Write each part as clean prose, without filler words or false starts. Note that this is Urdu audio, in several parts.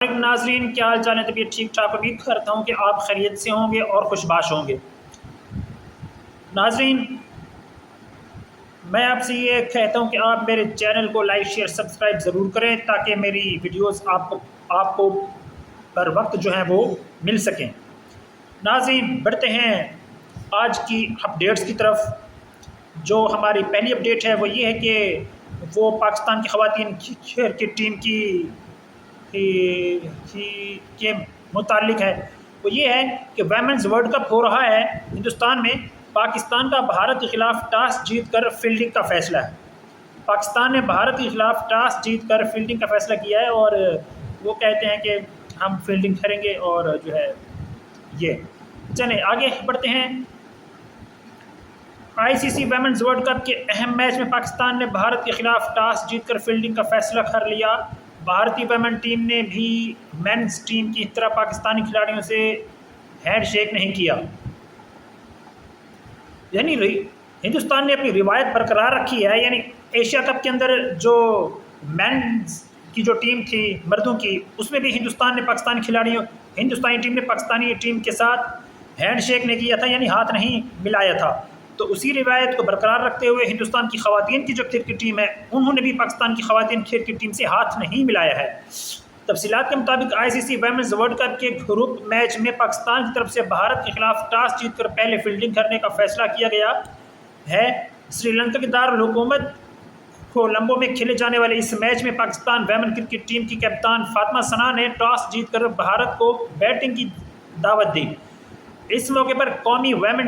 ناظرین کیا حال چال ہے؟ طبیعت ٹھیک ٹھاک؟ امید کرتا ہوں کہ آپ خیریت سے ہوں گے اور خوشباش ہوں گے۔ ناظرین میں آپ سے یہ کہتا ہوں کہ آپ میرے چینل کو لائک شیئر سبسکرائب ضرور کریں تاکہ میری ویڈیوز آپ کو پر وقت جو ہیں وہ مل سکیں۔ ناظرین بڑھتے ہیں آج کی اپڈیٹس کی طرف۔ جو ہماری پہلی اپڈیٹ ہے وہ یہ ہے کہ وہ پاکستان کی خواتین کرکٹ ٹیم کے متعلق ہے۔ وہ یہ ہے کہ ویمنز ورلڈ کپ ہو رہا ہے ہندوستان میں۔ پاکستان کا بھارت کے خلاف ٹاس جیت کر فیلڈنگ کا فیصلہ ہے۔ پاکستان نے بھارت کے خلاف ٹاس جیت کر فیلڈنگ کا فیصلہ کیا ہے اور وہ کہتے ہیں کہ ہم فیلڈنگ کریں گے اور جو ہے یہ چلیں آگے بڑھتے ہیں۔ آئی سی سی ویمنز ورلڈ کپ کے اہم میچ میں پاکستان نے بھارت کے خلاف ٹاس جیت کر فیلڈنگ کا فیصلہ کر لیا۔ بھارتی ویمن ٹیم نے بھی مینز ٹیم کی طرح پاکستانی کھلاڑیوں سے ہینڈ شیک نہیں کیا۔ یعنی ہندوستان نے اپنی روایت برقرار رکھی ہے۔ یعنی ایشیا کپ کے اندر جو مینز کی جو ٹیم تھی مردوں کی، اس میں بھی ہندوستانی ٹیم نے پاکستانی ٹیم کے ساتھ ہینڈ شیک نہیں کیا تھا، یعنی ہاتھ نہیں ملایا تھا۔ تو اسی روایت کو برقرار رکھتے ہوئے ہندوستان کی خواتین کی جو کرکٹ ٹیم ہے انہوں نے بھی پاکستان کی خواتین کرکٹ ٹیم سے ہاتھ نہیں ملایا ہے۔ تفصیلات کے مطابق آئی سی سی ویمنز ورلڈ کپ کے گروپ میچ میں پاکستان کی طرف سے بھارت کے خلاف ٹاس جیت کر پہلے فیلڈنگ کرنے کا فیصلہ کیا گیا ہے۔ سری لنکا کے دارالحکومت کولمبو میں کھیلے جانے والے اس میچ میں پاکستان ویمن کرکٹ ٹیم کی کپتان فاطمہ ثنا نے ٹاس جیت کر بھارت کو بیٹنگ کی دعوت دی۔ اس موقع پر قومی ویمن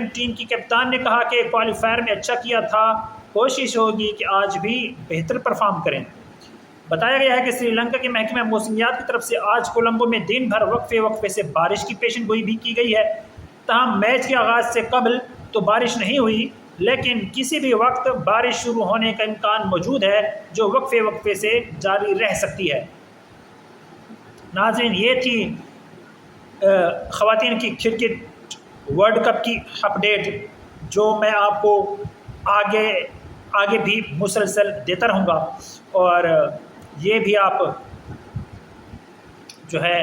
ٹیم کی کپتان نے کہا کہ کوالیفائر میں اچھا کیا تھا، کوشش ہوگی کہ آج بھی بہتر پرفارم کریں۔ بتایا گیا ہے کہ سری لنکا کے محکمہ موسمیات کی طرف سے آج کولمبو میں دن بھر وقفے سے بارش کی پیشن گوئی بھی کی گئی ہے۔ تاہم میچ کے آغاز سے قبل تو بارش نہیں ہوئی، لیکن کسی بھی وقت بارش شروع ہونے کا امکان موجود ہے جو وقفے سے جاری رہ سکتی ہے۔ ناظرین یہ تھی خواتین کی کرکٹ ورلڈ کپ کی اپڈیٹ جو میں آپ کو آگے بھی مسلسل دیتا رہوں گا، اور یہ بھی آپ جو ہے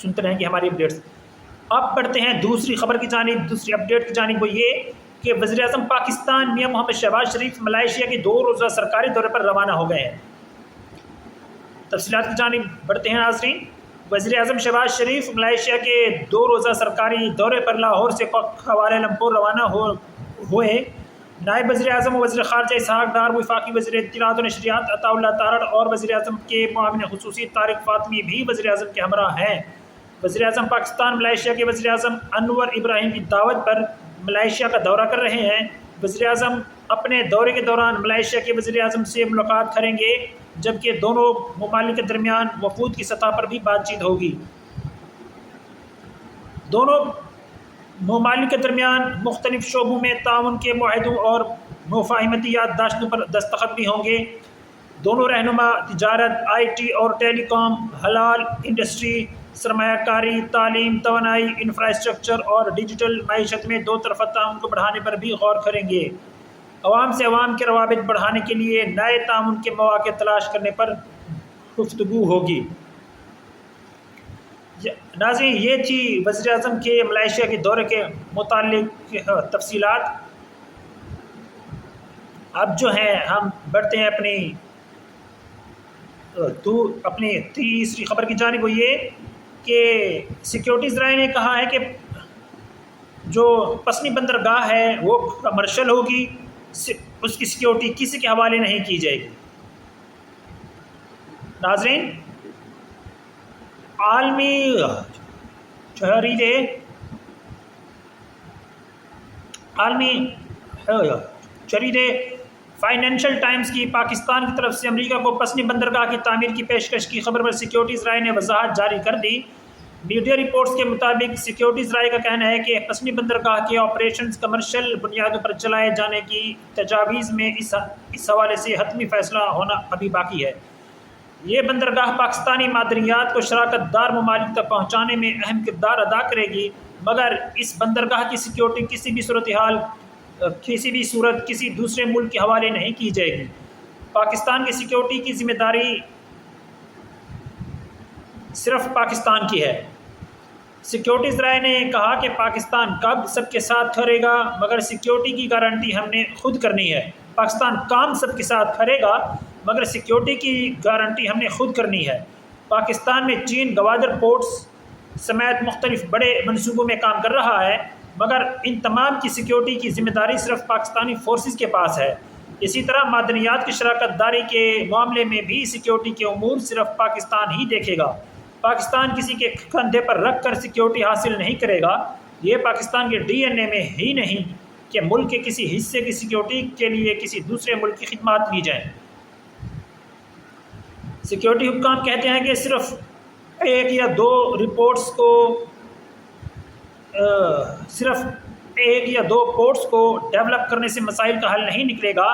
سنتے رہیں گے ہماری اپڈیٹس۔ اب بڑھتے ہیں دوسری خبر کی جانب، دوسری اپڈیٹ کی جانب۔ وہ یہ کہ وزیر اعظم پاکستان میاں محمد شہباز شریف ملائیشیا کے 2 روزہ سرکاری دورے پر روانہ ہو گئے ہیں۔ تفصیلات کی جانب بڑھتے ہیں ناظرین۔ وزیر اعظم شہباز شریف ملائیشیا کے 2 روزہ سرکاری دورے پر لاہور سے کوالالمپور روانہ ہوئے۔ نائب وزیر اعظم و وزیر خارجہ اسحاق ڈار، وفاقی وزیر اطلاعات و نشریات عطا اللہ تارڑ اور وزیر اعظم کے معاون خصوصی طارق فاطمی بھی وزیر اعظم کے ہمراہ ہیں۔ وزیر اعظم پاکستان ملائیشیا کے وزیر اعظم انور ابراہیم کی دعوت پر ملائیشیا کا دورہ کر رہے ہیں۔ وزیر اعظم اپنے دورے کے دوران ملائیشیا کے وزیر اعظم سے ملاقات کریں گے، جبکہ دونوں ممالک کے درمیان وفود کی سطح پر بھی بات چیت ہوگی۔ دونوں ممالک کے درمیان مختلف شعبوں میں تعاون کے معاہدوں اور مفاہمتی یادداشتوں پر دستخط بھی ہوں گے۔ دونوں رہنما تجارت، آئی ٹی اور ٹیلی کام، حلال انڈسٹری، سرمایہ کاری، تعلیم، توانائی، انفراسٹرکچر اور ڈیجیٹل معیشت میں 2 طرفہ تعاون کو بڑھانے پر بھی غور کریں گے۔ عوام سے عوام کے روابط بڑھانے کے لیے نئے تعاون کے مواقع تلاش کرنے پر گفتگو ہوگی۔ ناظرین یہ تھی وزیر اعظم کے ملائیشیا کے دورے کے متعلق تفصیلات۔ اب جو ہیں ہم بڑھتے ہیں اپنی تیسری خبر کی جانب۔ وہ یہ کہ سیکیورٹی ذرائع نے کہا ہے کہ جو پسنی بندرگاہ ہے وہ کمرشل ہوگی، اس کی سیکیورٹی کسی کے حوالے نہیں کی جائے گی۔ ناظرین عالمی جریدے فائنینشل ٹائمز کی پاکستان کی طرف سے امریکہ کو پسنی بندرگاہ کی تعمیر کی پیشکش کی خبر پر سیکیورٹی ذرائع نے وضاحت جاری کر دی۔ میڈیا رپورٹس کے مطابق سیکیورٹی ذرائع کا کہنا ہے کہ پسنی بندرگاہ کے آپریشنز کمرشل بنیادوں پر چلائے جانے کی تجاویز میں اس حوالے سے حتمی فیصلہ ہونا ابھی باقی ہے۔ یہ بندرگاہ پاکستانی معدنیات کو شراکت دار ممالک تک پہنچانے میں اہم کردار ادا کرے گی، مگر اس بندرگاہ کی سیکیورٹی کسی بھی صورتحال کسی بھی صورت کسی دوسرے ملک کے حوالے نہیں کی جائے گی۔ پاکستان کی سیکیورٹی کی ذمہ داری صرف پاکستان کی ہے۔ سیکیورٹی ذرائع نے کہا کہ پاکستان کب سب کے ساتھ کھڑے گا، مگر سیکیورٹی کی گارنٹی ہم نے خود کرنی ہے۔ پاکستان کام سب کے ساتھ کھڑے گا مگر سیکیورٹی کی گارنٹی ہم نے خود کرنی ہے۔ پاکستان میں چین گوادر پورٹس سمیت مختلف بڑے منصوبوں میں کام کر رہا ہے، مگر ان تمام کی سیکیورٹی کی ذمہ داری صرف پاکستانی فورسز کے پاس ہے۔ اسی طرح معدنیات کی شراکت داری کے معاملے میں بھی سیکیورٹی کے امور صرف پاکستان ہی دیکھے گا۔ پاکستان کسی کے کندھے پر رکھ کر سیکیورٹی حاصل نہیں کرے گا۔ یہ پاکستان کے ڈی این اے میں ہی نہیں کہ ملک کے کسی حصے کی سیکیورٹی کے لیے کسی دوسرے ملک کی خدمات لی جائیں۔ سیکیورٹی حکام کہتے ہیں کہ صرف ایک یا دو پورٹس کو ڈیولپ کرنے سے مسائل کا حل نہیں نکلے گا۔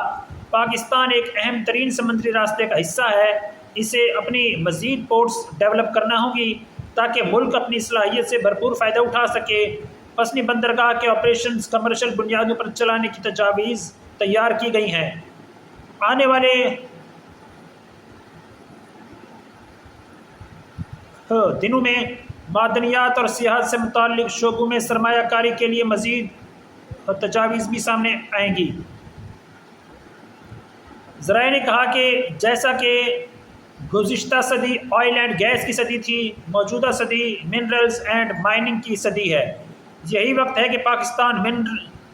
پاکستان ایک اہم ترین سمندری راستے کا حصہ ہے، اسے اپنی مزید پورٹس ڈیولپ کرنا ہوگی تاکہ ملک اپنی صلاحیت سے بھرپور فائدہ اٹھا سکے۔ پسنی بندرگاہ کے آپریشنز کمرشل بنیادوں پر چلانے کی تجاویز تیار کی گئی ہیں۔ آنے والے دنوں میں معدنیات اور سیاحت سے متعلق شعبوں میں سرمایہ کاری کے لیے مزید تجاویز بھی سامنے آئیں گی۔ ذرائع نے کہا کہ جیسا کہ گزشتہ صدی آئل اینڈ گیس کی صدی تھی، موجودہ صدی منرلز اینڈ مائننگ کی صدی ہے۔ یہی وقت ہے کہ پاکستان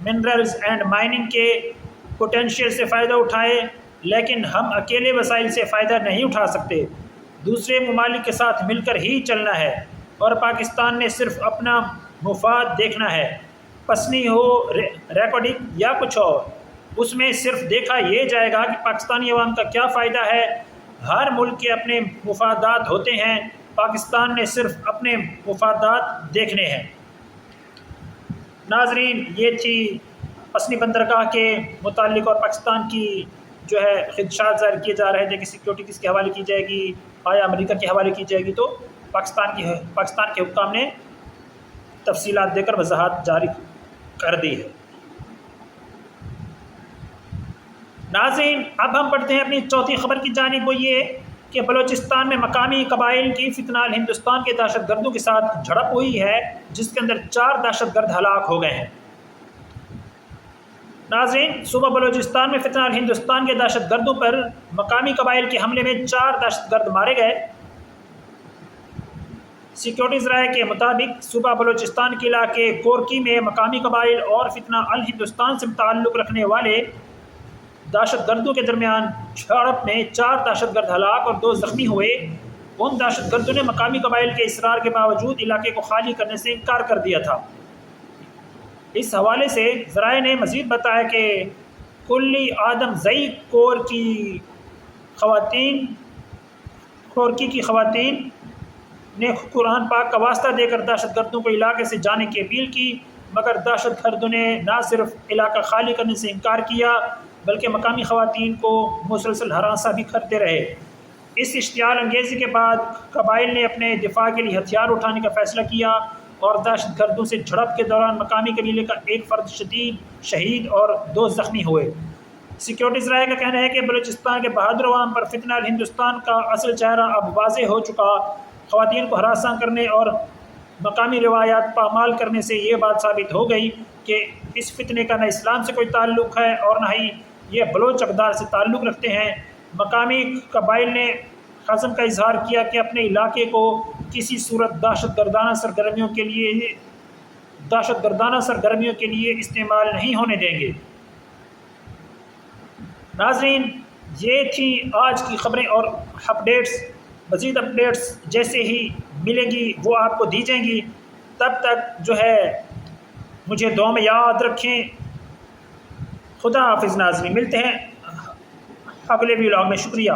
منرلز اینڈ مائننگ کے پوٹینشیل سے فائدہ اٹھائے، لیکن ہم اکیلے وسائل سے فائدہ نہیں اٹھا سکتے، دوسرے ممالک کے ساتھ مل کر ہی چلنا ہے، اور پاکستان نے صرف اپنا مفاد دیکھنا ہے۔ پسنی ہو ریکارڈنگ یا کچھ اور، اس میں صرف دیکھا یہ جائے گا کہ پاکستانی عوام کا کیا فائدہ ہے۔ ہر ملک کے اپنے مفادات ہوتے ہیں، پاکستان نے صرف اپنے مفادات دیکھنے ہیں۔ ناظرین، یہ تھی پسنی بندرگاہ کے متعلق اور پاکستان کی جو ہے خدشات ظاہر کیے جا رہے تھے کہ سیکیورٹی کس کے حوالے کی جائے گی، آیا امریکہ کے حوالے کی جائے گی، تو پاکستان کے حکام نے تفصیلات دے کر وضاحت جاری کر دی ہے۔ ناظرین، اب ہم پڑھتے ہیں اپنی چوتھی خبر کی جانب، وہ یہ کہ بلوچستان میں مقامی قبائل کی فتنال ہندوستان کے دہشت گردوں کے ساتھ جھڑپ ہوئی ہے، جس کے اندر 4 دہشت گرد ہلاک ہو گئے ہیں۔ ناظرین، صوبہ بلوچستان میں فتنال ہندوستان کے دہشت گردوں پر مقامی قبائل کے حملے میں 4 دہشت گرد مارے گئے۔ سیکیورٹی ذرائع کے مطابق صوبہ بلوچستان کے علاقے کورکی میں مقامی قبائل اور فتنہ الہندوستان سے تعلق رکھنے والے دہشت گردوں کے درمیان جھڑپ میں 4 دہشت گرد ہلاک اور 2 زخمی ہوئے۔ ان دہشت گردوں نے مقامی قبائل کے اصرار کے باوجود علاقے کو خالی کرنے سے انکار کر دیا تھا۔ اس حوالے سے ذرائع نے مزید بتایا کہ کلی آدم زئی کورکی کی خواتین نے قرآن پاک کا واسطہ دے کر دہشت گردوں کو علاقے سے جانے کی اپیل کی، مگر دہشت گردوں نے نہ صرف علاقہ خالی کرنے سے انکار کیا بلکہ مقامی خواتین کو مسلسل ہراساں بھی کرتے رہے۔ اس اشتعال انگیزی کے بعد قبائل نے اپنے دفاع کے لیے ہتھیار اٹھانے کا فیصلہ کیا اور دہشت گردوں سے جھڑپ کے دوران مقامی قبیلے کا ایک فرد شہید اور 2 زخمی ہوئے۔ سیکیورٹی ذرائع کا کہنا ہے کہ بلوچستان کے بہادر عوام پر فتنہ ہندوستان کا اصل چہرہ اب واضح ہو چکا۔ خواتین کو ہراساں کرنے اور مقامی روایات پامال کرنے سے یہ بات ثابت ہو گئی کہ اس فتنے کا نہ اسلام سے کوئی تعلق ہے اور نہ ہی یہ بلوچ اقدار سے تعلق رکھتے ہیں۔ مقامی قبائل نے عزم کا اظہار کیا کہ اپنے علاقے کو کسی صورت دہشت گردانہ سرگرمیوں کے لیے استعمال نہیں ہونے دیں گے۔ ناظرین، یہ تھی آج کی خبریں اور اپڈیٹس۔ مزید اپڈیٹس جیسے ہی ملے گی وہ آپ کو دی جائیں گی۔ تب تک جو ہے مجھے دعا میں یاد رکھیں۔ خدا حافظ ناظرین، ملتے ہیں اگلے ولاگ میں۔ شکریہ۔